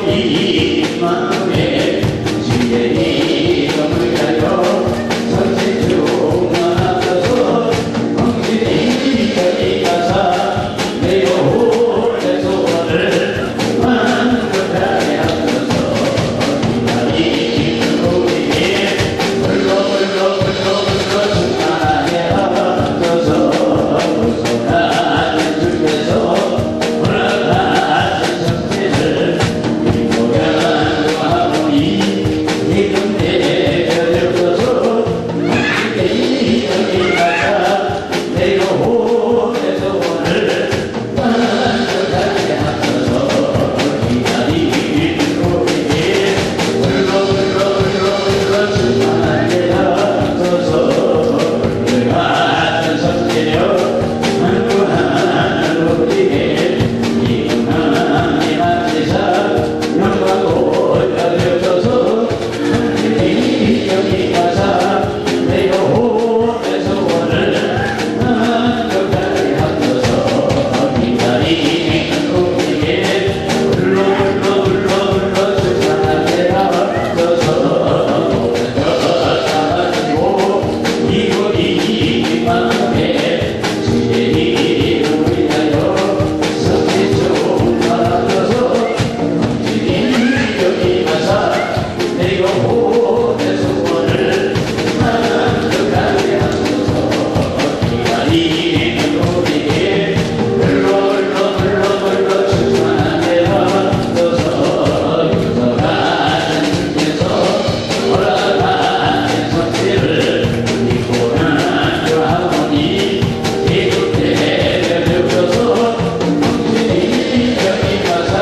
이고이 마음에 지혜니 검을 가려 선진 중만 앞서서 성진이 여기 가사 내 영혼의 소원을 만족하게 하소서. 기다리는 우리에게 불러 충만하게 하소서. 무서워하는 주께서 허락하신 성질을 인고양도 하오니 지금 내려들어서 성질이 여기 가사 내 영혼의 소원을 만족하게 하소서. 기다리는 우리에게 불러 충만하게 하소서. 같은 성질여 만구하는 우리에게 이금 하나님 앞에서 영광을 여겨줘서 성질이 여기 가사 내 영혼의 소원을 만족하게 하소서. 기다리는 우리에게 불러 충만하게 하소서. 가지고 이고이 마음에 지혜니 우리하여 성진 좀 받아서 성진이 여기 가사 내 영혼의 소원을 만족하게 하소서. 기다리는 우리에게 불러 충만하게 하소서. 유서가는 주께서 허락하신 성질을 믿고 하오니 지금 내려주셔서 성진이 여기 가사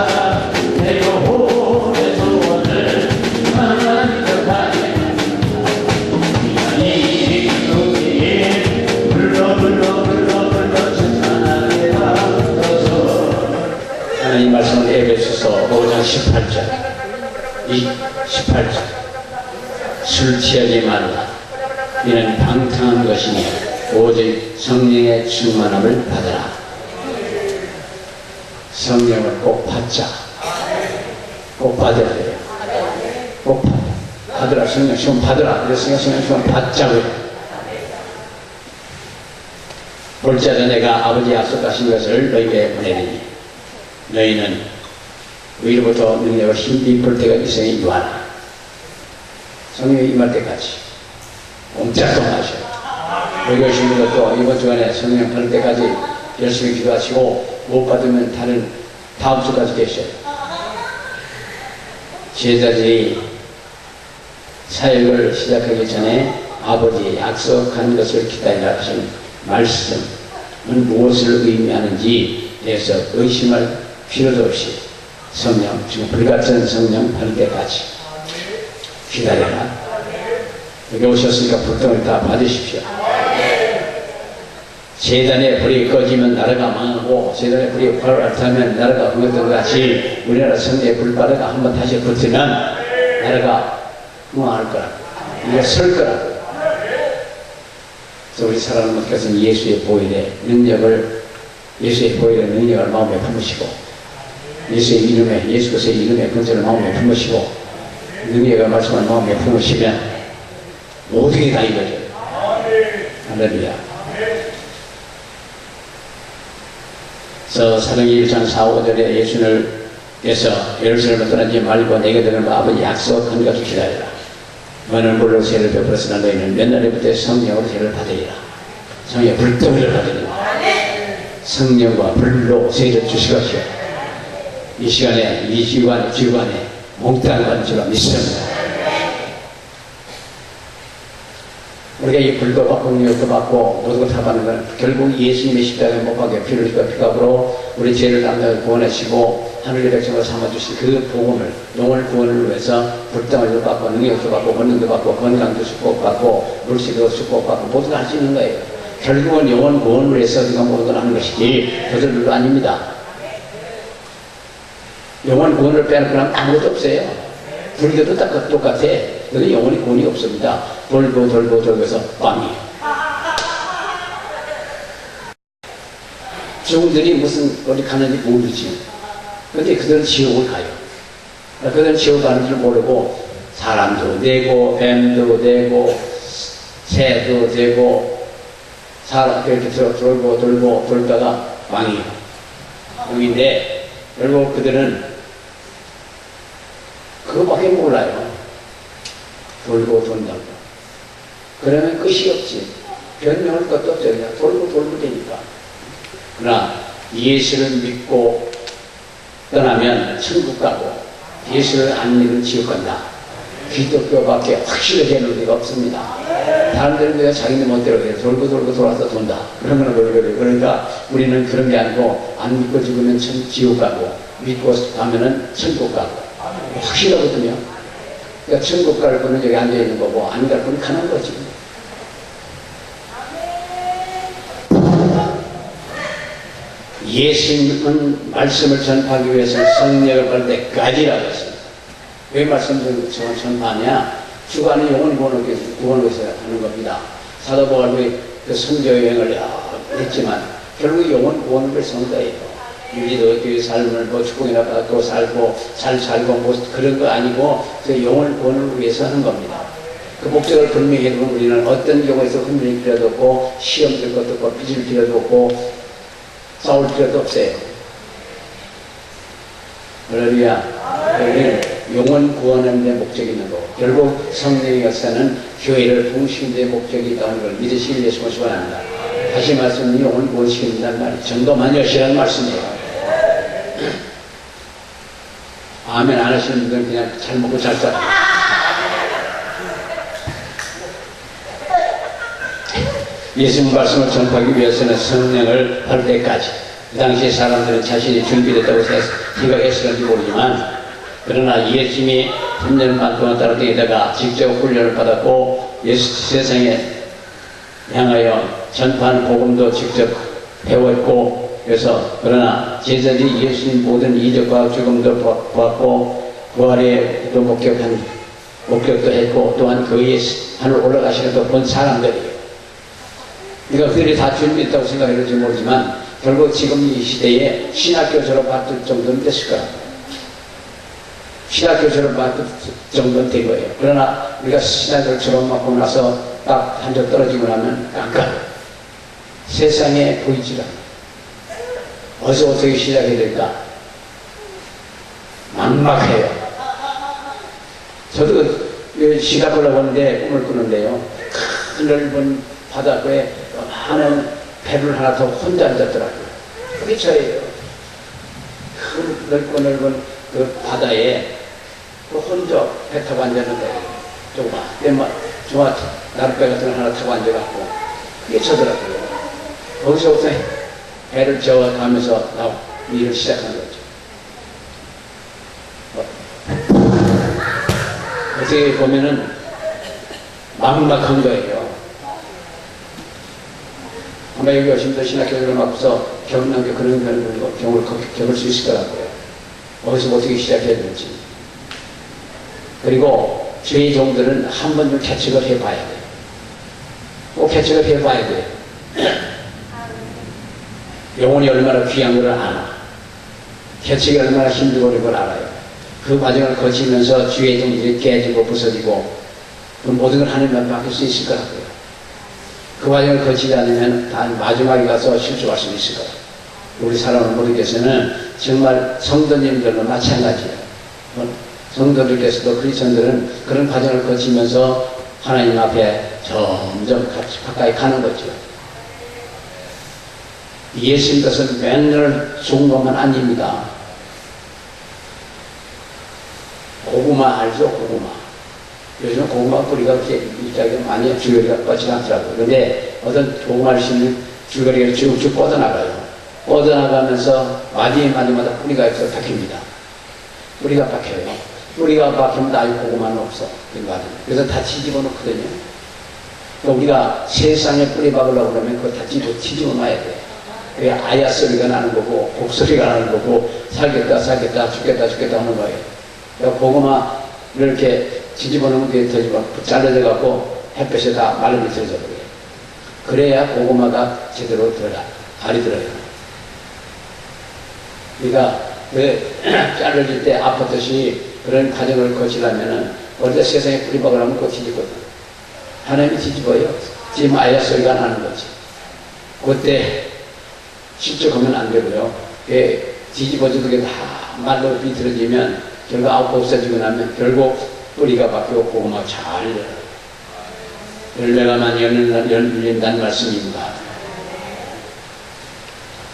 내 영혼의 소원을 만족하게 기다리는 우리에게 불러 충만하게 하소서. 하나님 말씀은 에베소서 5장 18절 이 18절 술 취하지 말라. 이는 방탕한 것이니 오직 성령의 충만함을 받으라. 성령을 꼭 받자. 꼭 받아야 돼요. 꼭 받으라. 성령 시험 받으라. 그래서 성령 시험 받자고요. 볼지어다 내가 아버지 약속하신 것을 너희에게 보내리니 너희는 위로부터 능력을 힘이 볼 때가 이생에 유하나. 성령이 임할 때까지 옴짝도 마셔요. 여기 오신 분들도 이번 주간에 성령 받을 때까지 열심히 기도하시고 못 받으면 다음 주까지 계셔요. 제자들이 사역을 시작하기 전에 아버지 약속한 것을 기다리라 하신 말씀은 무엇을 의미하는지 대해서 의심할 필요도 없이 성령, 지금 불같은 성령 받을 때까지 기다려라. 여기 오셨으니까 불통을 다 받으십시오. 제단의 불이 꺼지면 나라가 망하고 제단의 불이 활활 타면 나라가 흥했던 것 같이 우리나라 성령의 불바다가 한번 다시 붙으면 나라가 망할 거라. 우리가 설 거라. 그래서 우리 사랑하는 분께서는 예수의 보혈의 능력을 마음에 품으시고 예수의 이름에, 예수 그리스도의 이름에 근절을 마음에 품으시고 능력의 말씀을 마음에 품으시면 모든 게 다 이루어져요. 할렐루야. 그래서 사도행전 1장 4, 5절에 예수님께서 예루살렘을 떠나지 말고 내게 되는 아버지 약속한 것을 기다리라. 너는 물로 세를 베풀었으나 너희는 몇 날에부터 성령으로 세를 받으리라. 성령의 불덩이를 받으리라. 성령과 불로 세를 주실 것이요. 이 시간에 이 주간에 몽땅 받는 줄로 믿습니다. 우리가 이 불도 받고 능력도 받고 모든 걸 다 받는 건 결국 예수님의 십자가에 못 박혀 피를 주가 피값으로 우리 죄를 담당해 구원하시고 하늘의 백성으로 삼아주신 그 복음을 영혼을 구원을 위해서 불덩이도 받고 능력도 받고 권능도 받고 건강도 축복받고 물질도 축복받고 모두 다 할 수 있는 거예요. 결국은 영혼 구원을 위해서 우리가 모든 걸 하는 것이지 저들도 아닙니다. 영혼 구원을 빼놓고는 아무것도 없어요. 불교도 똑같아. 그런데 영혼이 구원이 없습니다. 돌고서 빵이에요. 저분들이 무슨 어디 가는지 모르지. 근데 그들은 지옥을 가요. 그들은 지옥 가는 줄 모르고 사람도 되고 뱀도 되고 새도 되고 사람 이렇게 돌고 돌다가 왕인데 결국 그들은 그거밖에 몰라요. 돌고 돈다고. 그러면 끝이 없지. 변명할 것도 없어요. 그냥 돌고 되니까. 그러나 예수를 믿고 떠나면 천국 가고 예수를 안 믿으면 지옥 간다. 기독교밖에 확실하게 하는 데가 없습니다. 사람들은 내가 자기네 멋대로 그래. 돌고 돌아서 돈다. 그런 거는 그래. 그러니까 우리는 그런 게 아니고 안 믿고 죽으면 지옥 가고 믿고 가면은 천국 가고 확실하거든요. 그러니까 천국 갈 분은 여기 앉아 있는 거고 안 갈 분은 가는 거지. 예수님은 말씀을 전파하기 위해서 성령을 받을 때까지라고 했습니다. 왜 말씀을 전파하냐? 주관이 영혼이 구원을 위해서 하는 겁니다. 사도 바울이 그 선교 여행을 했지만 결국 영혼 구원을 위해서 한 거예요. 우리도 그 삶을 뭐 축복이나 받고 살고 잘 살고 뭐 그런 거 아니고 그 영혼 구원을 위해서 하는 겁니다. 그 목적을 분명히 해두면 우리는 어떤 경우에서 흔들릴 필요도 없고 시험 들 것도 없고 빚을 필요도 없고 싸울 필요도 없어요. 할렐루야. 우리는 영혼 구원하는 데 목적이 있는 거고 결국 성령의 역사는 교회를 부으시는 데 목적이 있다는 걸 믿으시길 예수 모시고 합니다. 다시 말씀은 영혼 구원시킨다는 말이 전도만 여시라는 말씀이에요. 아멘 안 하시는 분들은 그냥 잘 먹고 잘 살아요. 예수님 말씀을 전파하기 위해서는 성령을 받을 때까지 그 당시에 사람들은 자신이 준비됐다고 생각했을지 모르지만 그러나 예수님이 3년 반 동안 따라다니다가 직접 훈련을 받았고 세상에 향하여 전파하는 복음도 직접 배웠고 그래서 그러나 제자들이 예수님 모든 이적과 죽음도 보았고 부활에도 목격도 했고 또한 그의 하늘 올라가시는 것도 본 사람들이에요. 그러니까 그들이 다 준비했다고 생각했는지 모르지만 결국 지금 이 시대에 신학교 졸업받을 정도는 됐을 거라고. 신학교 졸업받을 정도는 된 거예요. 그러나 우리가 신학교를 졸업받고 나서 딱 한 점 떨어지고 나면 깜깜해. 세상에 보이질 않아. 어떻게 시작해야 될까? 막막해요. 저도 시각을 하는데 꿈을 꾸는데요. 큰 넓은 바닷가에 많은 배를 하나 더 혼자 앉았더라고요. 그게 저예요. 큰 넓은 그 바다에 그 혼자 배 타고 앉았는데 조그마 나룻배 같은 거 하나 타고 앉아갖고 그게 저더라고요. 거기서부터 배를 저어가면서 일을 시작한 거죠. 어떻게 보면은 막막한 거예요. 아마 여기 오신 분들 신학교를 맡고서 경험한 그런 경우를 겪을 수 있을 거라고요. 어디서 어떻게 시작해야 될지. 그리고 저희 종들은 한 번 좀 개척을 해봐야 돼요. 꼭 개척을 해봐야 돼요. 영혼이 얼마나 귀한 걸 알아. 개척이 얼마나 힘들고 그런 걸 알아요. 그 과정을 거치면서 주의 종들이 깨지고 부서지고 그 모든 걸 하나님만 맡길 수 있을 거라고요. 그 과정을 거치지 않으면 다 마지막에 가서 실수할 수 있을 거예요. 우리 사람을 모르겠으면 정말 성도님들도 마찬가지예요. 성도들께서도 크리스천들은 그런 과정을 거치면서 하나님 앞에 점점 가까이 가는 거죠. 예수님 것은 맨날 좋은 것만 아닙니다. 고구마 알죠? 고구마. 요즘 고구마 뿌리가 그렇게 일자리가 많이 줄거리가 뻗지 않더라고요. 그런데 어떤 고구마를 심는 줄거리가 쭉쭉 뻗어나가요. 뻗어나가면서 마디마다 뿌리가 있어서 박힙니다. 뿌리가 박혀요. 뿌리가 박히면 아예 고구마는 없어. 그래서 다 뒤집어 놓거든요. 그러니까 우리가 세상에 뿌리 박으려고 그러면 그거 다 뒤집어 놔야 돼. 그게 아야 소리가 나는 거고, 곡소리가 나는 거고, 살겠다, 죽겠다 하는 거예요. 그러니까 고구마를 이렇게 뒤집어 놓으면 그게 잘라져 갖고 햇볕에 다 말라비틀어져 버려요. 그래야 고구마가 제대로 들어가, 알이 들어요. 그러니까 그 잘라질 때 아팠듯이 그런 과정을 거치려면은 어디다 세상에 뿌리 박으려면 그거 뒤집거든. 하나님이 뒤집어요. 지금 아야 소리가 나는 거지. 그때 실족하면 안 되고요. 뒤집어져도 그게 다 말로 비틀어지면 결국 없어지고 나면 결국 뿌리가 바뀌고 고구마 잘 열매가 많이 열린다는 말씀입니다.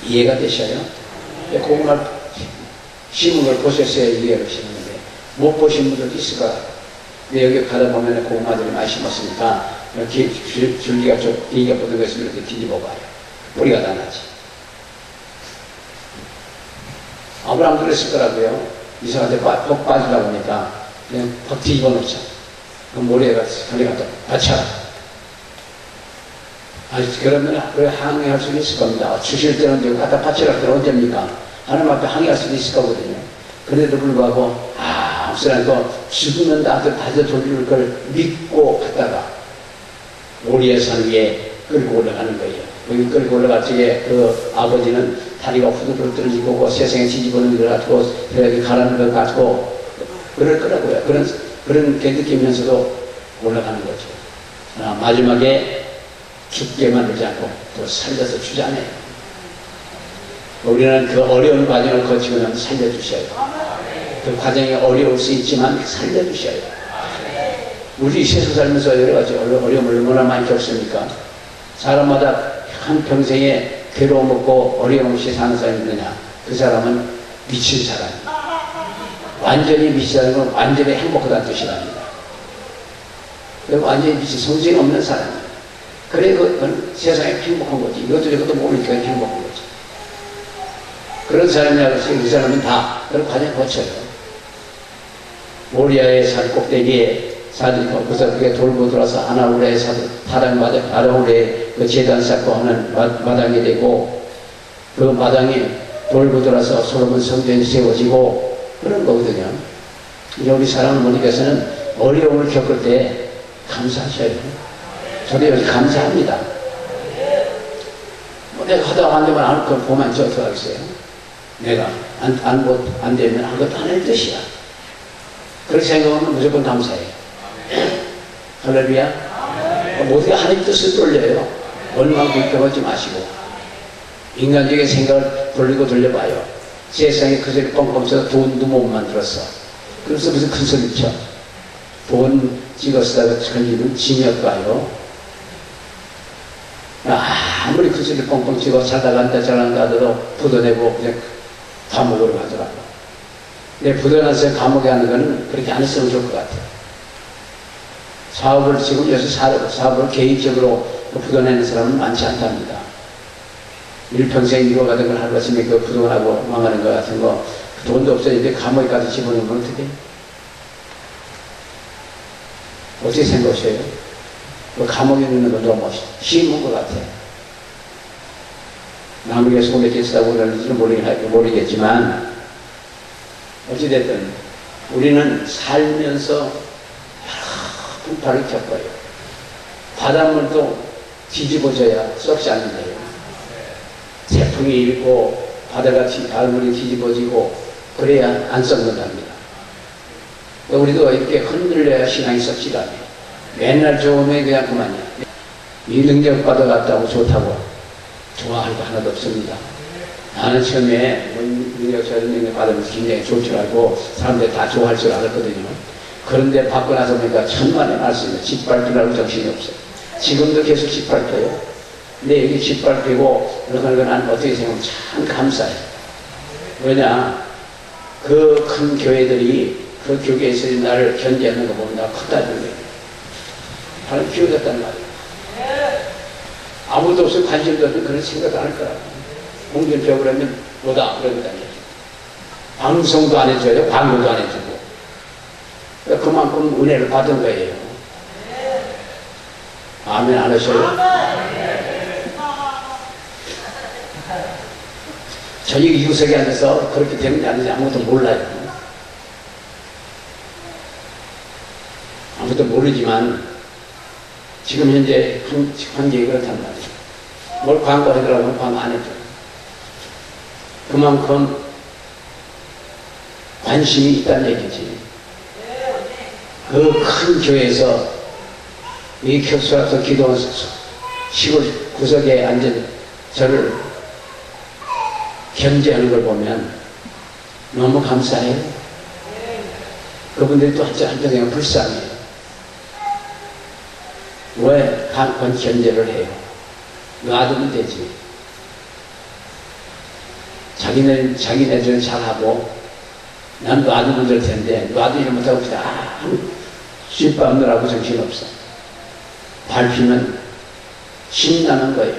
이해가 되셔요? 고구마 심은 걸 보셨어야 이해가 되시는데 못 보신 분들도 있을 거야. 근데 여기 가다 보면 고구마들이 많이 심었으니까 줄기가 좀 길이가 뻗은 것을 이렇게 뒤집어 봐요. 뿌리가 다 나지. 아브라함도 그랬을 거라고요. 이삭한테 퍽 빠지다 보니까 그냥 퍽 뒤집어 놓자. 그 모래가 저리 갖다 바쳐라. 그러면 그래 항의할 수도 있을 겁니다. 주실 때는 언제 갖다 바쳐라. 그럼 언제입니까? 하나님 앞에 항의할 수도 있을 거거든요. 그래도 불구하고 없으니까 죽으면 나한테 다시 돌릴 걸 믿고 갔다가 오리의 산 위에 끌고 올라가는 거예요. 여기 끌고 올라갔지. 그 아버지는 다리가 후두둑 떨어지고 세상에 뒤집어놓은 걸 가지고 여기 가라는 걸 가지고 그럴 거라고요. 그런 게 느끼면서도 올라가는 거죠. 마지막에 죽게 만들지 않고 또 살려서 주잖아요. 우리는 그 어려운 과정을 거치고 나면 살려주셔요. 그 과정이 어려울 수 있지만 살려주셔요. 우리 세상 살면서 여러 가지 어려움을 얼마나 많이 겪습니까? 사람마다 한 평생에 괴로움 없고 어려움 없이 사는 사람이 있느냐? 그 사람은 미친 사람이에요. 완전히 미친 사람은 완전히 행복하다는 뜻이랍니다. 완전히 미친 성질이 없는 사람이에요. 그래, 그건 세상에 행복한 거지. 이것도 모르니까 행복한 거지. 그런 사람이라고 해서 그 사람은 다 그런 과정을 거쳐요. 모리아의 산 꼭대기에 사들고 그래서 그게 돌고 들어서 아나울의 아나울의 그 제단 쌓고 하는 마당이 되고 그 마당에 돌고 들어서 솔로몬 성전이 세워지고 그런 거거든요. 우리 사랑하는 어머니께서는 어려움을 겪을 때 감사하셔요. 저도 여기 감사합니다. 내가 하다가 안 되면 안 보면 저 어떻게 하겠어요? 내가 안 되면 한 것도 하나의 뜻이야. 그렇게 생각하면 무조건 감사해요. 할렐루야. 모두가 하나님 뜻을 돌려요. 원망 불평하지 마시고 인간적인 생각을 돌리고 돌려봐요. 세상에 그 소리 뻥뻥 쳐서 돈도 못 만들었어. 그래서 무슨 큰 소리 쳐. 돈 찍었다고 걸리면 징역 가요. 아무리 큰 소리 뻥뻥 치고 잘나간다 하더라도 부도내고 그냥 감옥으로 가더라고. 근데 부도나서 감옥에 하는 거는 그렇게 안 했으면 좋을 것 같아요. 사업을 지금 요새 사업을 개인적으로 부도내는 사람은 많지 않답니다. 일평생 이뤄가던 걸 하루 아침에 그 부도나고 망하는 것 같은 거 돈도 없어지는데 감옥에 가서 집어넣으면 어떻게 해요? 어떻게 생각하셔요? 그 감옥에 있는 건 너무 쉬운 것 같아요. 남에게 소개팅 쓰다고 그러는지는 모르겠지만 어찌됐든 우리는 살면서 여러 풍파를 겪어요. 바닷물도 뒤집어져야 썩지 않는데요. 태풍이 일고 바닷물이 뒤집어지고 그래야 안 썩는답니다. 우리도 이렇게 흔들려야 신앙이 썩지 않아요. 맨날 좋으면 그냥 그만이야. 이 능력 받아갔다고 좋다고 좋아할 거 하나도 없습니다. 나는 처음에 능력 저런 능력 받으면서 굉장히 좋을 줄 알고 사람들이 다 좋아할 줄 알았거든요. 그런데 받고 나서 보니까 천만의 말씀이에요. 짓밟으라고 정신이 없어요. 지금도 계속 짓밟혀요. 근데 여기 짓밟히고 그런 걸 나는 어떻게 생각하면 참 감사해요. 왜냐 그 큰 교회들이 그 교회에서 나를 견제하는 거 보면 나가 컸다는 거예요. 하나님 키워줬단 말이에요. 아무도 없어 관심도 없는 그런 생각 안 할 거라고. 홍준표를 하면 뭐다 그러거든요. 방송도 안 해줘요. 광고도 안 해주고. 그만큼 은혜를 받은 거예요. 아멘 안 하셔요? 저희 유석에 앉아서 그렇게 되는지 안 되는지 아무것도 몰라요. 아무것도 모르지만 지금 현재 환경이 그렇단 말이에요. 뭘 광고하더라도 광고 안 해줘요. 그만큼 관심이 있다는 얘기지. 그 큰 교회에서 이 교수로서 기도원 시골 구석에 앉은 저를 견제하는 걸 보면 너무 감사해요. 그분들이 또 한편으로 불쌍해요. 왜 견제를 해요? 놔두면 되지. 자기네들은 잘하고 난 놔두면 될 텐데 놔두지 못하고 그냥 씹밥느라고 정신없어. 밟히면 신나는 거예요.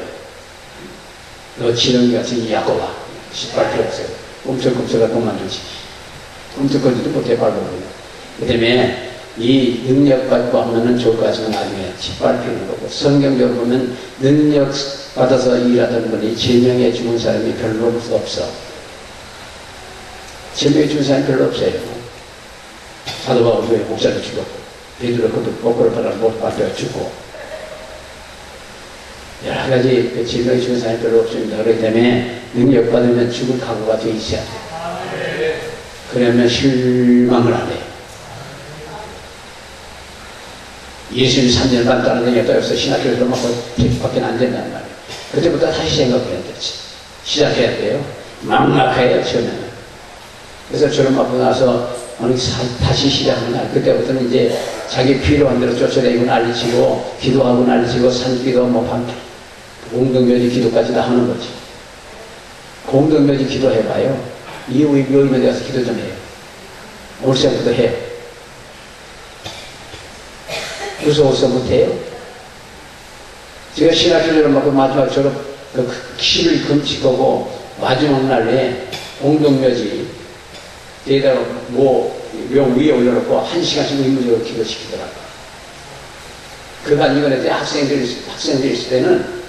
너 지렁이 같은 야곱아, 씹밟혀 없어요. 꿈틀꿈틀하고 그만두지. 꿈틀꿈틀도 못해 밟아버려요. 그 때문에 이 능력 받고 하면은 좋을 것 같지만 나중에 짓밟히는 거고, 성경적으로 보면 능력 받아서 일하던 분이 제명해 죽은 사람이 별로 없어. 제명해 죽은 사람이 별로 없어요. 사도 바울도 목사도 죽었고, 베드로 그도 거꾸로 못 받아 죽고, 여러 가지 그 제명해 죽은 사람이 별로 없습니다. 그렇기 때문에 능력 받으면 죽을 각오가 돼 있어야 돼요. 그러면 실망을 안 해요. 예수님 3년 반 따라다녔다 해서 신학교를 들어가고 밖에 안 된단 말이에요. 그때부터 다시 생각해야 되지. 시작해야 돼요. 막막해요, 처음에는. 그래서 졸업하고 나서 다시 시작하는 날, 그때부터는 이제 자기 필요한 대로 쫓아내고 난리치고, 기도하고 난리치고, 산기도, 공동묘지 기도까지 다 하는 거지. 공동묘지 기도해봐요. 이후에 묘임에 대해서 기도 좀 해요. 올 시작부터 해요. 무서워서 못해요. 제가 신학교를 맡고 마지막 졸업, 10일 금식하고 마지막 날에 공동묘지 데에다가 묘 위에 올려놓고 1시간씩 의무적으로 기도시키더라고요. 그간 이번에 학생들이 있을 때는,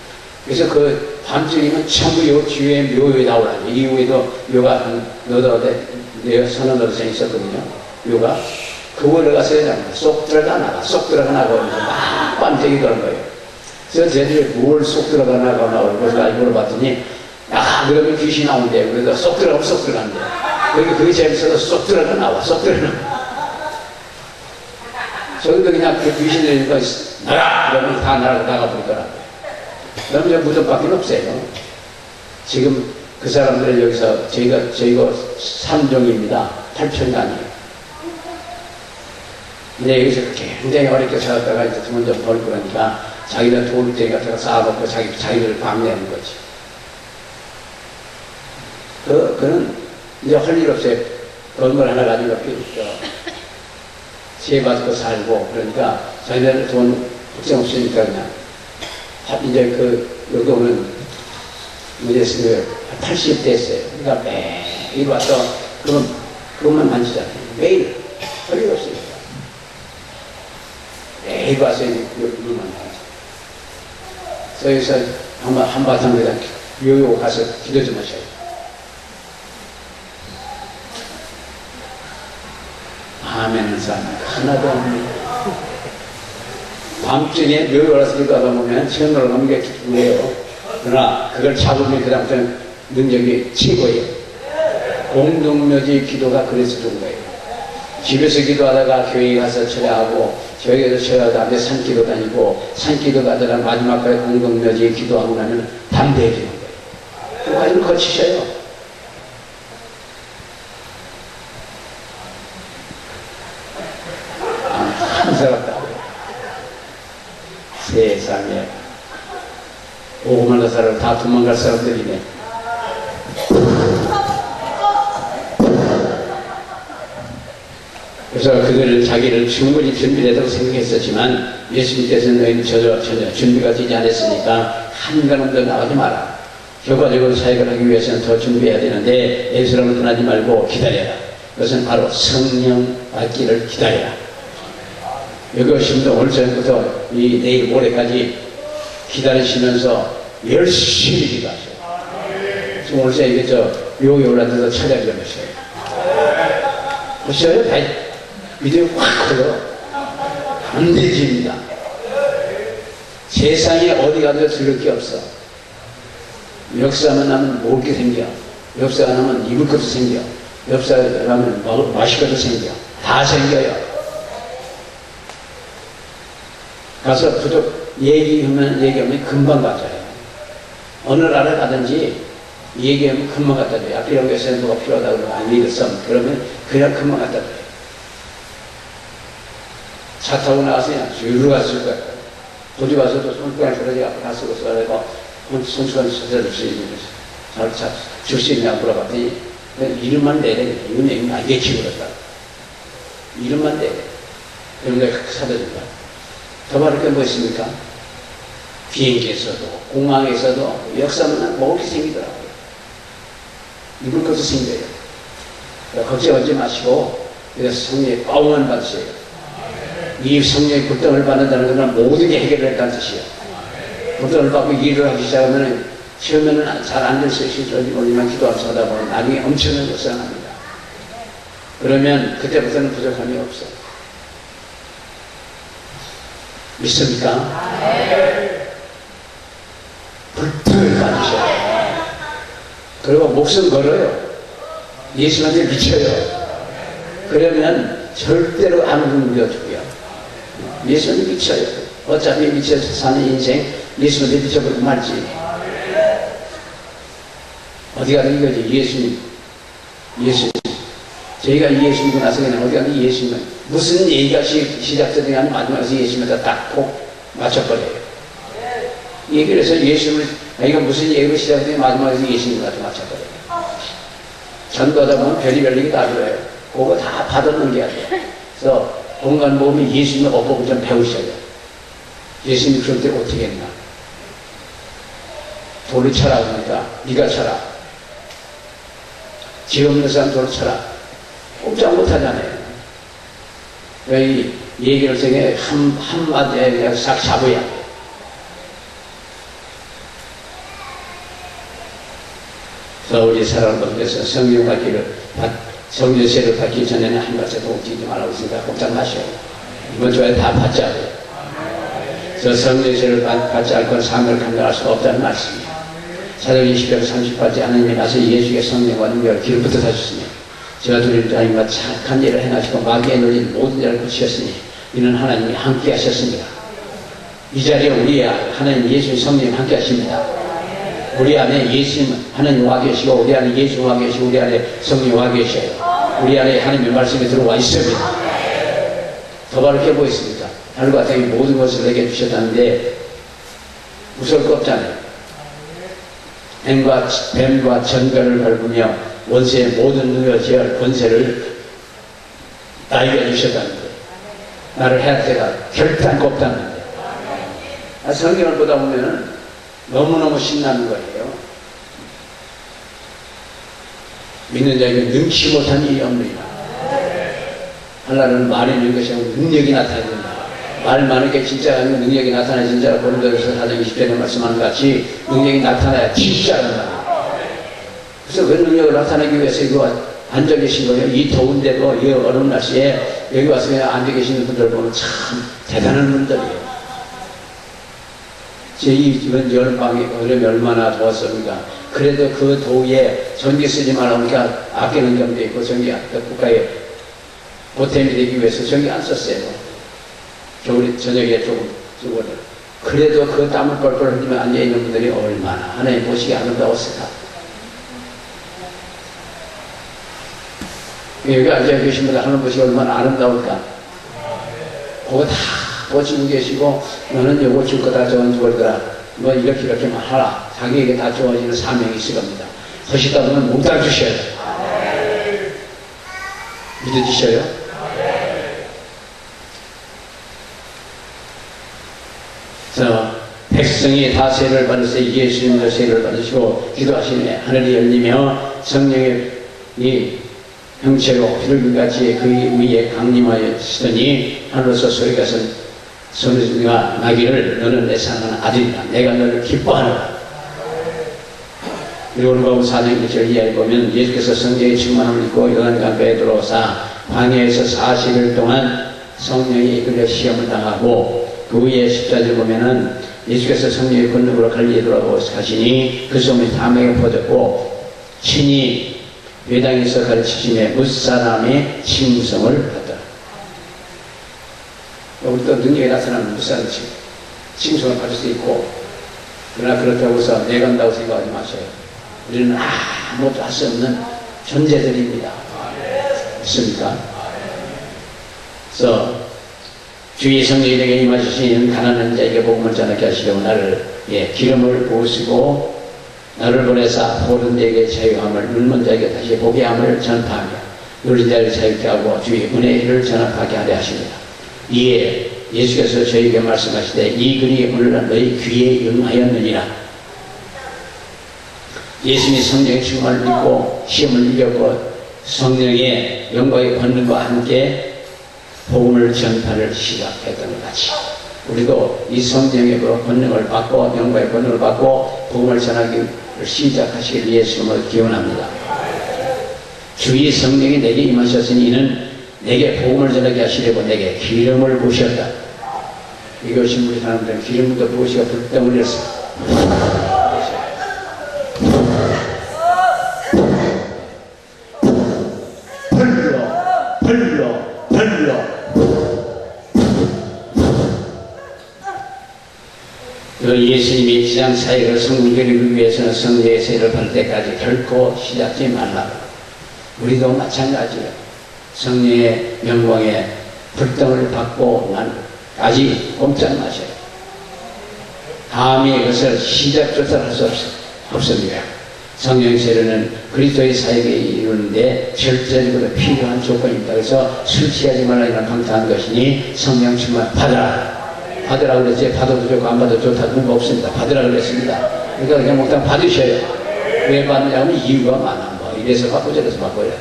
그래서 그 밤중이면 전부 요 뒤에 묘에 나오라니. 이후에도 묘가 서너 선 있었거든요. 묘가. 그걸 가서 쏙 들어가 나고 막 깜짝이 그런 거예요. 그래서 쟤들이 뭘 쏙 들어가 나고 그래서 물어봤더니, 그러면 귀신이 나온대요. 그래서 쏙 들어가면 쏙 들어간대. 그게 재밌어서 쏙 들어가 나와. 저도 그냥 그 귀신 들리니까 나가! 그러면 다 나가버리더라고요. 그러면 저 무덤밖에 없어요. 지금 그 사람들 여기서 저희가 3종입니다. 8평단이에요. 근데 여기서 굉장히 어렵게 살았다가 이제 돈 좀 벌고 그러니까 자기들 도울 때 갖다가 쌓아놓고 자기들 방내는 거지. 그는 이제 할 일 없어요. 건물 하나 가지고 세 받고 살고, 그러니까 자기들 돈 걱정 없으니까 그냥 이제 여기 오는 문제스는 80 됐어요. 그러니까 매일 와서 그것만 만지잖아요. 매일 할 일 없어요. 매일 와서 이것만 하죠. 그래서 한바탕 그냥 요요 가서 기도 좀 하셔요. 아멘 사람 하나도 없네. 밤중에 묘에 올라서 기도하다 보면 천으로 넘게 기도해요. 그러나 그걸 잡으면 그 다음부터는 능력이 최고예요. 공동묘지 기도가 그래서 좋은 거예요. 집에서 기도하다가 교회에 가서 철야하고, 교회에서 철야하다 산기도 다니고, 산기도 가다가 마지막까지 공동묘지 기도하고 나면 담대해지는 거예요. 그 과정을 거치셔요. 안쓰럽다. 세상에 오고만 사람 다 도망갈 사람들이네. 그래서 그들은 자기를 충분히 준비됐다고 생각했었지만, 예수님께서는 너희는 전혀 준비가 되지 않았으니까 한 걸음도 나가지 마라. 결과적으로 사역을 하기 위해서는 더 준비해야 되는데 예수님을 떠나지 말고 기다려라. 그것은 바로 성령 받기를 기다려라. 여기 오신 분들 오늘 저녁부터 내일 모레까지 기다리시면서 열심히 기도하세요. 지금 오늘 저녁에 묘에 올라가서 찾아가 보셔요. 보셔요? 믿음이 확 커요. 안 되집니다. 세상에 어디 가도 들을 게 없어. 역사만 하면 먹을 게 생겨. 역사가 하면 입을 것도 생겨. 옆 사람은 맛있거든 생겨. 다 생겨요. 가서 부족 얘기하면 금방 가져요. 어느 나라 가든지 얘기하면 금방 갖다 줘요. 앞에 이런 것에 뭐가 필요하다고 그러면 I need some. 그러면 그냥 금방 갖다 줘요. 차 타고 나가서 줄 갔을 거예요. 어디 가서도 손가락 그러지 앞에 가서 그래서 손수건 써줄 수 있는 거죠. 잘 줄 수 있냐고 물어봤더니 이름만 내래. 이건 알겠지 그랬다. 이름만 내래. 그럼 내가 사다 준다. 더 바를 게 뭐 있습니까? 비행기에서도 공항에서도 역사는 먹을 게 생기더라고요. 입을 것도 생겨요. 걱정하지 마시고 그래서 성령의 파워만 받으세요. 이 성령의 굴덩을 받는다는 것은 모든 게 해결된다는 뜻이에요. 굴덩을 받고 일을 하기 시작하면 처음에는 잘 안 될 수 있을지 모르지만 기도하면서 하다 보면 나중에 엄청난 것을 합니다. 그러면 그때부터는 부족함이 없어. 믿습니까? 불통을 받으셔요. 그리고 목숨 걸어요. 예수한테 미쳐요. 그러면 절대로 아무도 믿어줄게요. 예수한테 미쳐요. 어차피 미쳐서 사는 인생 예수한테 미쳐버리고 말지. 어디 가든 이거지. 예수님. 저희가 예수 믿고 나서 그냥 어디 가든 예수님. 무슨 얘기가 시작되든 마지막에서 예수님에다 딱 꼭 맞춰버려요. 얘기를 해서 예수님을, 이거 무슨 얘기로 시작되든 마지막에서 예수님을 갖다 맞춰버려요. 전도하다 보면 별의별 얘기 다 들어요. 그거 다 받아넘겨야 돼요. 그래서 공간 모험이 예수님의 어법을 좀 배우셔야 돼요. 예수님이 그럴 때 어떻게 했나. 돌을 쳐라 그러니까 네가 쳐라. 죄 없는 사람 돌을 쳐라. 꼼짝 못하잖아요. 이 얘기를 통해 한마디에 그냥 싹 잡아야 돼요. 그래서 우리 사람들께서 성령 받기를, 성령세를 받기 전에는 한 가지도 움직이지 말라고 있으니까 꼼짝 마셔요. 이번 주에 다 받지 않아요. 그래서 성령세를 받지 않고 삶을 감당할 수가 없다는 말씀이에요. 사도행전 10장 30절에 하나님이 나서 예수의 성령과 능력을 기름부터 사셨으니 제가 드릴 자님과 착한 일을 행하시고 마귀의 놀린 모든 일을 고치셨으니 이는 하나님이 함께 하셨습니다. 이 자리에 우리 하나님 예수의 성령이 함께 하십니다. 우리 안에 예수님 하나님 와 계시고 우리 안에 예수 와 계시고 우리 안에 성령 와 계셔요. 우리 안에 하나님의 말씀이 들어와 있습니다. 더 바르게 보였습니다. 하늘과 땅의 모든 것을 내게 주셨다는데 무서울 거 없잖아요. 뱀과 전갈을 밟으며 원수의 모든 능력을 제할 권세를 나에게 주셨다는데 나를 해할 때가 결단코 없다는데 성경을 보다 보면 너무너무 신나는 거예요. 믿는 자에게 능치 못한 일이 없느니라. 하나는 말이 있는 것이 아니고 능력이 나타나야 된다. 말 많은 게 진짜가 아니고 능력이 나타나야 진짜라. 고린도전서 4장 20절에 말씀하는 같이 능력이 나타나야 진짜란 말이에요. 그래서 그 능력을 나타내기 위해서 이거 앉아 계신 거예요. 이 더운데도 이 어려운 날씨에 여기 와서 그냥 앉아 계시는 분들 보면 참 대단한 분들이에요. 제 이번 여름방에 여름이 얼마나 더웠습니까? 그래도 그 더위에 전기 쓰지 말라고 하니까 아끼는 점도 있고 전기 국가에 보탬이 되기 위해서 전기 안 썼어요. 겨울에 저녁에 조금 쓰고 그래도 그 땀을 뻘뻘 흘리며 앉아있는 분들이 얼마나 하나님 보시기 아름다웠을까. 여기 앉아계신 분들 하나님 보시기 얼마나 아름다울까. 그거 다 고치고 계시고 너는 요거 줄 거다 저건 줄 거다 뭐 이렇게만 하라. 자기에게 다 주어지는 사명이 있을 겁니다. 하시다 보면 못 알아주셔요. 믿어지셔요? 자, 백성이 다 세를 받으세요. 예수님도 세를 받으시고 기도하시네. 하늘이 열리며 성령의 이 형체로 비둘기같이 그 위에 강림하시더니 하늘로서 소리가 나기를 너는 내 사랑하는 아들이다. 내가 너를 기뻐하노라. 요한복음 4장 1절 이하에 보면 예수께서 성령의 충만함을 입고 요단강가에 들어오사 광야에서 40일 동안 성령이 이끌려 시험을 당하고 그 후에 14절 보면은 예수께서 성령의 권능으로 갈릴리에 돌아가시니 그 소문이 다 명에 퍼졌고 친히 회당에서 가르치심에 무사람의 칭송을 받더라. 우리도 능력이 나타나는 무사람 칭송을 받을 수 있고, 그러나 그렇다고 해서 내간다고 생각하지 마세요. 우리는 아무것도 할 수 없는 존재들입니다. 있습니까? 그래서 주의 성령이 내게 임하시는 가난한 자에게 복음을 전하게 하시려고 나를 기름을 부으시고 나를 보내사 모든 자에게 자유함을, 눈먼 자에게 다시 보게 함을 전파하며 누린 자를 자유케 하고 주의 은혜를 전파하게 하려 하십니다. 이에 예수께서 저에게 말씀하시되 이 글이 오늘날 너희 귀에 응하였느니라. 예수님이 성령의 충만을 믿고 시험을 이겼고 성령의 영광의 권능과 함께 복음을 전파를 시작했던 것 같이 우리도 이 성령의 권능을 받고 영광의 권능을 받고 복음을 전하기를 시작하시길 위해서 기원합니다. 주의 성령이 내게 임하셨으니 이는 내게 복음을 전하게 하시려고 내게 기름을 부으셨다. 이것이 우리 사람들은 기름부터 부으시고 불덩어리였어. 예수님이 지상 사역을 성공적이기 위해서는 성령의 세를 받을 때까지 결코 시작하지 말라. 우리도 마찬가지예요. 성령의 영광에 불덩을 받고 난까지 꼼짝 마셔요. 감히 그것을 시작조차 할 수 없습니다. 성령의 세례는 그리스도의 사역에 이루는데 절대적으로 필요한 조건입니다. 그래서 술 취하지 말라 이런 강타한 것이니 성령 충만 받으라. 받으라 그랬지. 받아도 좋고 안 받아도 좋다 그런 거 없습니다. 받으라 그랬습니다. 그러니까 그냥 먹다 받으셔요. 왜 받느냐면 이유가 많아. 뭐 이래서 받고 저래서 받고요.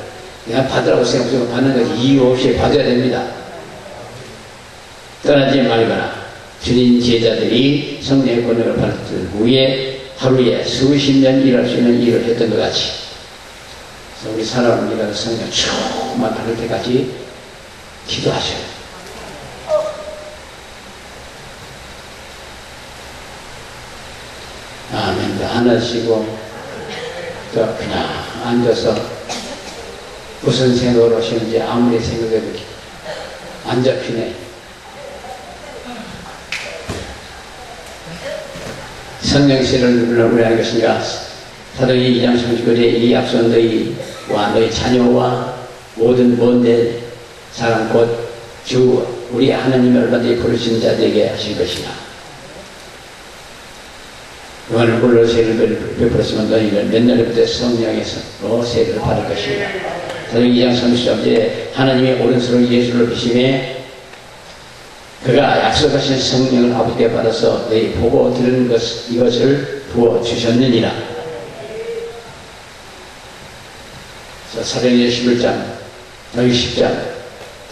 그냥 받으라고 생각하고 받는 것이 이유 없이 받아야 됩니다. 떠나지 말거나 주님 제자들이 성령의 권능을 받을 후에 하루에 수십 년 일할 수 있는 일을 했던 것 같이 그래서 우리 살아옵니다. 성령 충만 받을 때까지 기도하셔요. 아멘. 하나시고 또 그냥 앉아서 무슨 생각을 하시는지 아무리 생각해도 안 잡히네. 성령세를 누구를 왜 할 것인가? 사도행전 2장 39절에 이 약속은 너희와 너희 자녀와 모든 먼데 사람 곧 주 우리 하나님이 얼마든지 부르신 자들에게 하실 것이다. 요한을 불러 세례를 베풀었으면 너희는 몇 날부터 성령에서 세례를 받을 것이다. 사도행전 2장 30절에 하나님이 오른손으로 예수를 비심에 그가 약속하신 성령을 아버지께 받아서 너희 보고 들은 이것을 부어주셨느니라. 사도행전 11장, 너희 10장,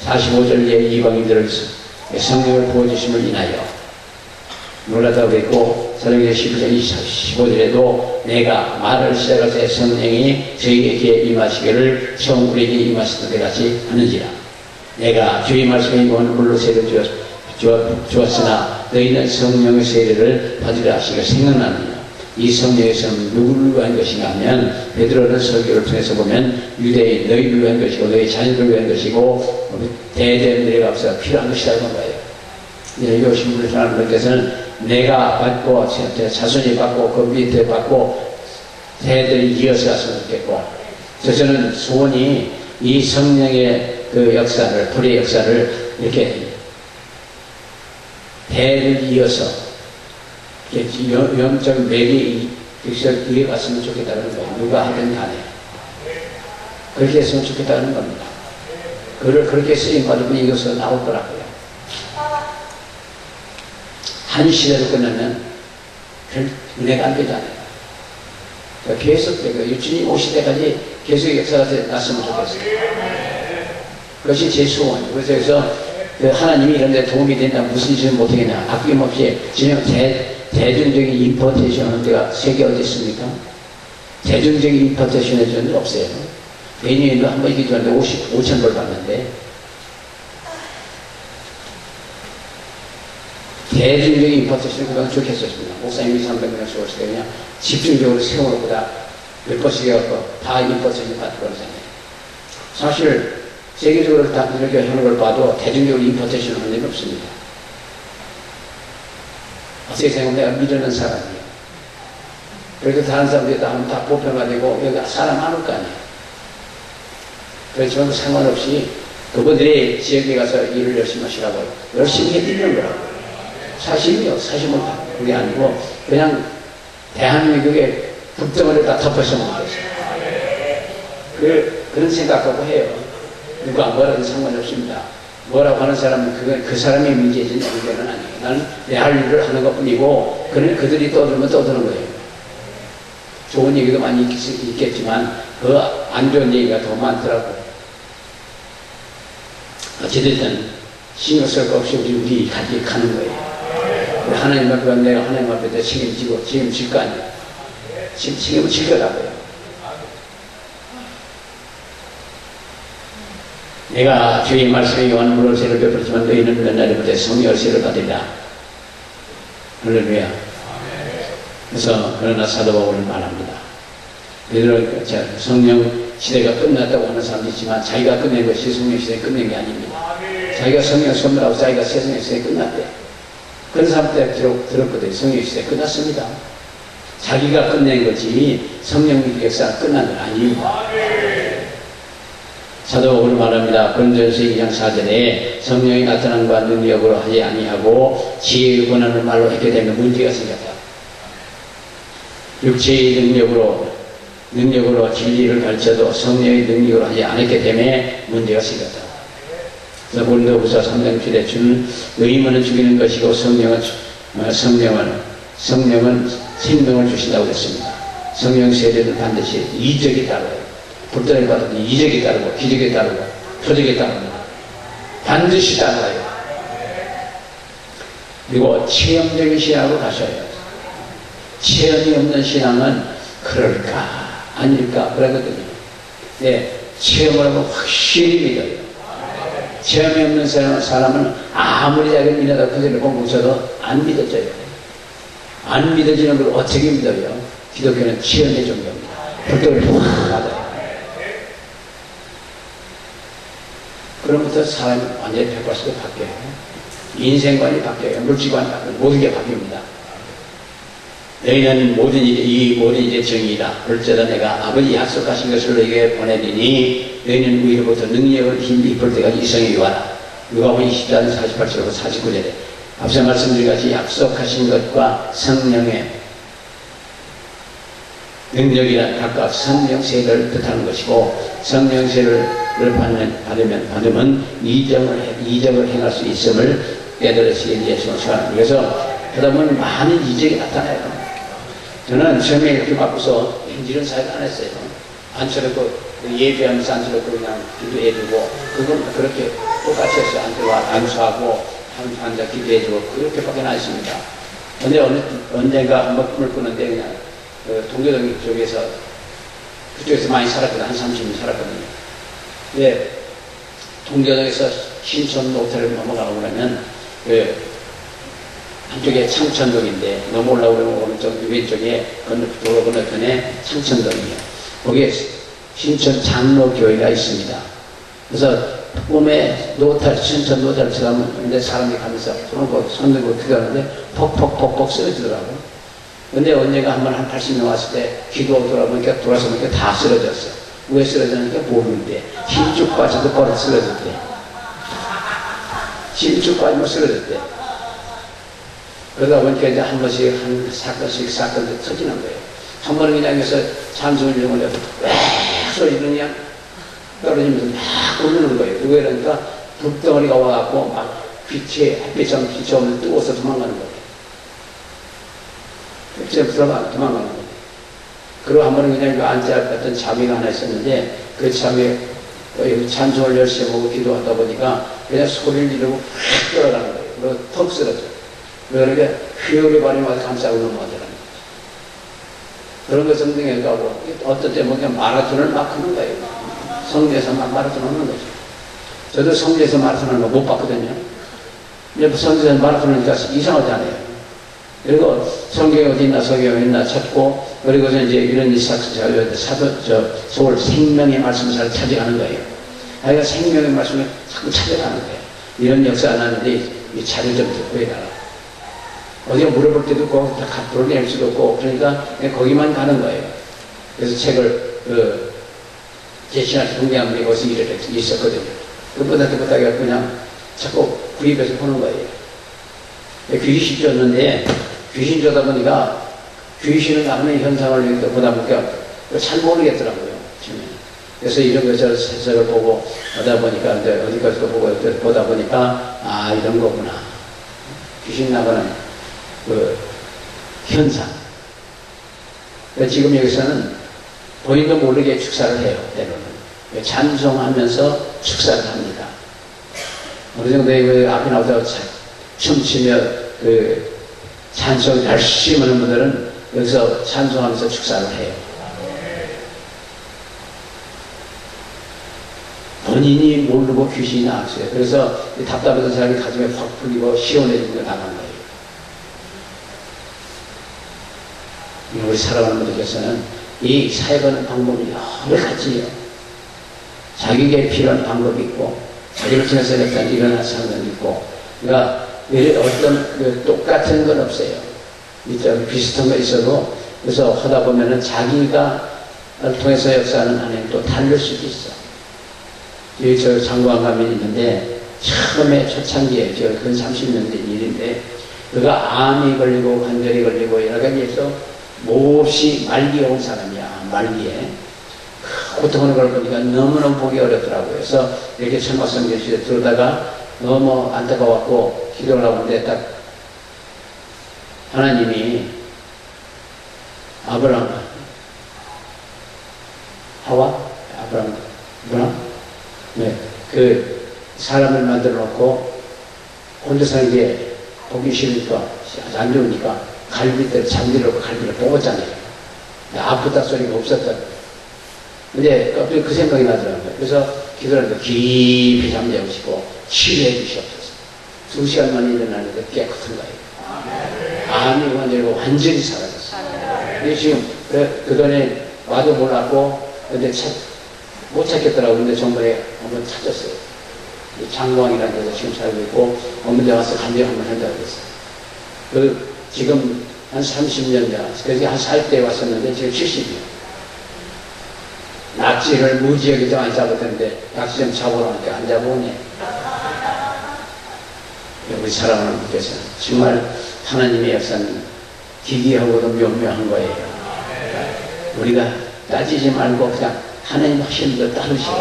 45절에 이방인들을 성령을 부어주심을 인하여 놀랐다고 했고, 사도행전 11장 25절에도 내가 말을 시작할 때 성령이 저희에게 임하시기를 처음 우리에게 임하시던 것 같이 하는지라. 내가 주의 말씀에 임하는 물로 세례를 주었으나 너희는 성령의 세례를 받으려 하시기가 생각나느냐. 이 성령의 세례는 누구를 위한 것인가 하면 베드로는 설교를 통해서 보면 유대인 너희를 위한 것이고 너희 자녀들을 위한 것이고 대대들에게 앞서 필요한 것이라고 한 거예요. 이렇게 오신 분의 사람들께서는 내가 받고 자손이 받고 그 밑에 받고 대들이 이어서 갔으면 좋겠고, 저는 소원이 이 성령의 그 역사를, 불의 역사를 이렇게 대를 이어서 영적 맥이 이어갔으면 좋겠다는 거예요. 누가 하든 간에 그렇게 했으면 좋겠다는 겁니다. 그렇게 쓰임받으면 이것은 나올 거라고요. 한 시대로 끝나면 별 은혜가 안 되잖아요. 그러니까 계속 주님 오실 때까지 계속 역사가 났으면 좋겠어요. 그것이 제 소원이에요. 그래서 하나님이 이런 데 도움이 된다 무슨 짓을 못하겠냐. 아낌없이 지금 대중적인 임포테이션 하는 데가 세계 어디 있습니까? 대중적인 임포테이션 해주는 데 없어요. 개인도 한번 이기 전에 5,000불 받는데 대중적인 임포테이션을 그동안 쭉 했었습니다. 목사님이 300명 쏘았을 때 그냥 집중적으로 세워놓고 다 몇 번씩 해갖고 다 임포테이션 받고 그러잖아요. 사실 세계적으로 다 이렇게 하는 걸 봐도 대중적으로 임포테이션 하는 일은 없습니다. 어떻게 생각하면 내가 미루는 사람이에요. 그래도 다른 사람들이 다 보편화되고 여기 사람 많을 거 아니에요. 그렇지만 상관없이 그분들이 지역에 가서 일을 열심히 하시라고 열심히 해드리는 거라고. 사실이요. 사실은 그게 아니고 그냥 대한민국의 북덩어리를 다 덮어서 먹는 거죠. 그런 생각하고 해요. 누가 뭐라도 상관없습니다. 뭐라고 하는 사람은 그건 그 사람의 문제지 내 문제는 아니에요. 나는 내 할 일을 하는 것 뿐이고 그들이 떠들면 떠드는 거예요. 좋은 얘기도 많이 있겠지만 그 안 좋은 얘기가 더 많더라고요. 어찌됐든 신경 쓸 거 없이 우리 같이 가는 거예요. 하나님 앞에 내가 하나님 앞에 책임질 거 아니에요. 책임을 질 거라고요. 내가 주의 말씀에 요한으로 세를 베풀었지만 너희는 옛날부터 성령 열쇠를 받으리라. 할렐루야. 그래서 그러나 사도 바울은 말합니다. 너희들 성령 시대가 끝났다고 하는 사람도 있지만 자기가 끝낸 것이 성령 시대에 끝낸 게 아닙니다. 자기가 성령 선물하고 자기가 세상의 시대에 끝났대. 그런 사람들 들었거든요. 성령 시대에 끝났습니다. 자기가 끝낸 거지 성령 역사가 끝난 건 아닙니다. 사도 바울은 말합니다. 고린도전서 2장 4절에 성령이 나타남과 능력으로 하지 아니하고 지혜의 권한을 말로 했게 되면 문제가 생겼다. 육체의 능력으로 진리를 가르쳐도 성령의 능력으로 하지 않았기 때문에 문제가 생겼다. 그래서 고린도후서 3장 7에 주는 의문은 죽이는 것이고 성령은 생명을 주신다고 했습니다. 성령 세례는 반드시 이적이 따라요. 불도를 받은 이적이 따르고 기적이 따르고 표적이 따릅니다. 반드시 따라요. 그리고 체험적인 신앙으로 가셔야 해요. 체험이 없는 신앙은 그럴까 아닐까 그러거든요. 네, 체험을 하면 확실히 믿어요. 체험이 없는 사람은 아무리 자기를 믿는다고 그들을 공부쳐도 안 믿어져요. 안 믿어지는 걸 어떻게 믿어요? 기독교는 체험의 종교입니다. 불도를 확 받아요. 그로부터 사람이 완전히 180도 바뀌어요. 인생관이 바뀌어요. 물질관이 바뀌어요. 모든 게 바뀝니다. 너희는 이 모든 일의 정의이다. 벌써다 내가 아버지 약속하신 것을 너희에게 보내리니 너희는 위로부터 능력을 힘이 입을 때까지 이성에 요하라. 누가복음 24장 48절부터 49절에 앞서 말씀드린 같이 약속하신 것과 성령의 능력이란 각각 성령 세례를 뜻하는 것이고 성령 세례를 받으면 이적을 행할 수 있음을 깨달으시게 예수는 시간입니다. 그래서 하다 보면 많은 이적이 나타나요. 저는 처음에 이렇게 바꿔서 이런 사역을 안 했어요. 앉혀놓고 예배하면서 앉혀놓고 그냥 기도해주고 그건 그렇게 똑같이 했어요. 안수하고 앉아 기도해주고 그렇게밖에 안 했습니다. 근데 언젠가 한번 꿈을 꾸는데 그냥 동교동 쪽에서 그쪽에서 많이 살았거든요. 한 30년 살았거든요. 근데 동교동에서 신촌 호텔을 넘어가고 그러면 한쪽에 창천동인데 넘어오려고 그러면 오른쪽 왼쪽에 도로 건너편에 창천동이에요. 거기에 신천 장로교회가 있습니다. 그래서 꿈에 신천 노타를 쳐가는데 사람이 가면서 손 들고 들어가는데 퍽퍽퍽퍽 쓰러지더라고요. 근데 언제가 한 번 한 80명 왔을 때 기도하고 돌아보니까 돌아서 보니까 다 쓰러졌어요. 왜 쓰러졌는지 모르는데 힘쭉 빠져도 버릇 쓰러졌대. 힘쭉 빠지면 쓰러졌대. 그러다 보니까 이제 한 번씩 한 사건들이 터지는 거예요. 한 번은 그냥 해서 찬송을 영을 왜 소리는 그냥 떨어지면서 막 울리는 거예요. 왜 그러니까 불덩어리가 와갖고 막 햇빛처럼 빛이 없는 뜨거워서 도망가는 거예요. 도망가는 거예요. 그리고 한 번은 그냥 앉아봤던 자매가 하나 있었는데 그 자매 찬송을 열심히 하고 기도하다 보니까 그냥 소리를 지르고 확 돌아가는 거예요. 그리고 턱 쓰러져. 그러니까 휘어리 발이 와서 감싸고 넘어가더라고요. 그런 것을 등에가고 어떤 때 보면 마라톤을 막 하는 거예요. 성지에서 막 마라톤 하는 거죠. 저도 성지에서 마라톤 하는 거 못 봤거든요. 근데 성지에서 마라톤 하니까 이상하지 않아요. 그리고 성경이 어디 있나 성경이 있나 찾고, 그리고서 이제 이런 서울 생명의 말씀사를 찾아가는 거예요. 자기가 생명의 말씀을 자꾸 찾아가는 거예요. 이런 역사 안 하는데 이 자료 좀 듣고 해달라. 어디가 물어볼 때도 없고 다 값으로 낼 수도 없고, 그러니까 거기만 가는 거예요. 그래서 책을 제시한 동대한문이 거기서 일을 있었거든요. 그보다 그냥 자꾸 구입해서 보는 거예요. 귀신 쫓는데 귀신 쫓다 보니까 귀신을 낳는 현상을 보다 보니까 잘 모르겠더라고요. 그래서 이런 것을 세상을 보고 하다 보니까 어디까지도 보고 보다 보니까 아, 이런 거구나. 귀신 나가는 그 현상. 지금 여기서는 본인도 모르게 축사를 해요. 때로는 찬송하면서 축사를 합니다. 어느 정도의 그 앞에 나오다가 춤추며 그 찬송 열심히 하는 분들은 여기서 찬송하면서 축사를 해요. 본인이 모르고 귀신이 나왔어요. 그래서 답답했던 사람이 가슴에 확 풀리고 시원해지고 나간 거예요. 우리 살아가는 분들께서는 이 사역하는 방법이 여러 가지예요. 자기에게 필요한 방법이 있고, 자기를 통해서 일단 일어날 사람은 있고, 그러니까 어떤 그 똑같은 건 없어요. 비슷한 거 있어도, 그래서 하다 보면은 자기가 통해서 역사하는 하나님 또 다를 수도 있어. 여기 저 장구한 가면이 있는데, 처음에 초창기에, 제가 근 30년 된 일인데, 그가 암이 걸리고 관절이 걸리고 여러 가지에서 몹시 말기에 온 사람이야. 말기에 고통하는 걸 보니까 너무너무 보기 어렵더라고요. 그래서 이렇게 천막성교실에 들어다가 너무 안타까웠고 기도를 하고 있는데 딱 하나님이 아브라함 네, 그 사람을 만들어 놓고 혼자서 이제 보기 싫으니까 안 좋으니까 갈비뼈를 잠들려고 갈비를 뽑았잖아요. 아프다 소리가 없었다. 근데 갑자기 그 생각이 나더라고요. 그래서 기도를 하는데 깊이 잠재우시고 치료해 주시옵소서. 2시간 만에 일어나는데 깨끗한 거예요. 암이 완전히 사라졌어요. 근데 지금 그전에 와도 몰랐고 근데 못 찾겠더라고요. 근데 전번에 한번 찾았어요. 장광이라는 데서 지금 살고 있고 어느 데 와서 간병 한번 한다고 그랬어요. 지금 한 30년 전, 그래서 한 40대에 왔었는데 지금 70이에요. 낙지를 무지하게 좀 안 잡았는데 낙지 좀 잡으러 하니까 안 잡아오네. 우리 사랑하는 분께서는 정말 하나님의 역사는 기기하고도 묘묘한 거예요. 우리가 따지지 말고 그냥 하나님 하시는 걸 따르시고.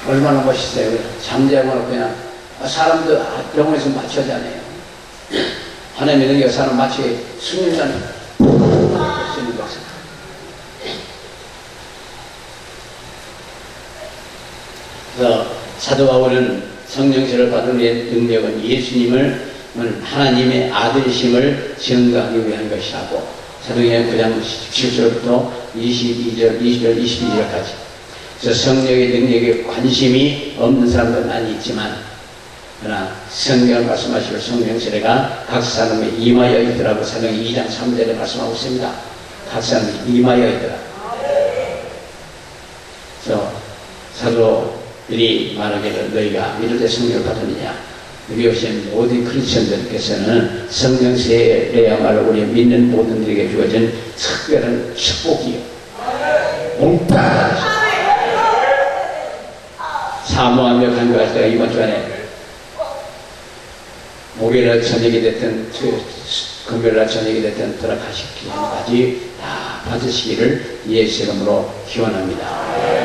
얼마나 멋있어요. 잠자고 그냥 사람도 병원에서 맞춰잖아요. 하나님의 능력 사람 마치 순임자는 쓰는 것을. 그래서 사도 바울은 성령세를 받은 능력은 예수님을 하나님의 아들이심을 증거하기 위한 것이라고 사도행전 9장 17절부터 22절, 20절, 22절까지. 그래서 성령의 능력에 관심이 없는 사람도 많이 있지만 그러나 성경을 말씀하시고 성령 세례가 각 사람에 임하여 있더라고 사도행전 2장 3절에 말씀하고 있습니다. 각 사람에 임하여 있더라. 그래서 사도들이 말하기를 너희가 믿을 때 성령을 받았느냐. 여기 오신 모든 크리스천들께서는 성령 세례야말로 우리 믿는 모든 이들에게 주어진 특별한 축복이요. 몽땅 사모하며 간구할 때가 이번 주안에 목요일날 저녁이 됐든 금요일날 저녁이 됐든 돌아가시기 전까지 다 받으시기를 예수 이름으로 기원합니다.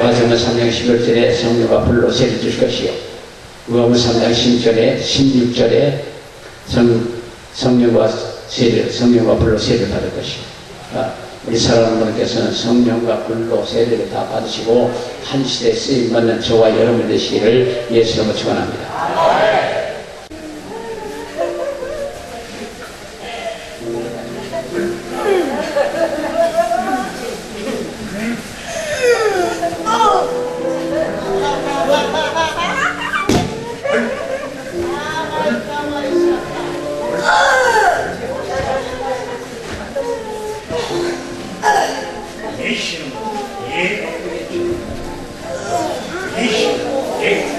마태복음 3장 11절에 성령과 불로 세례 주실 것이요 요한복음 3장 10절에 16절에 성령과 불로 세례를 받을 것이요 우리 사랑하는 분께서는 성령과 불로 세례를 다 받으시고 한 시대에 쓰임받는 저와 여러분 되시기를 예수 이름으로 축원합니다. Thank you.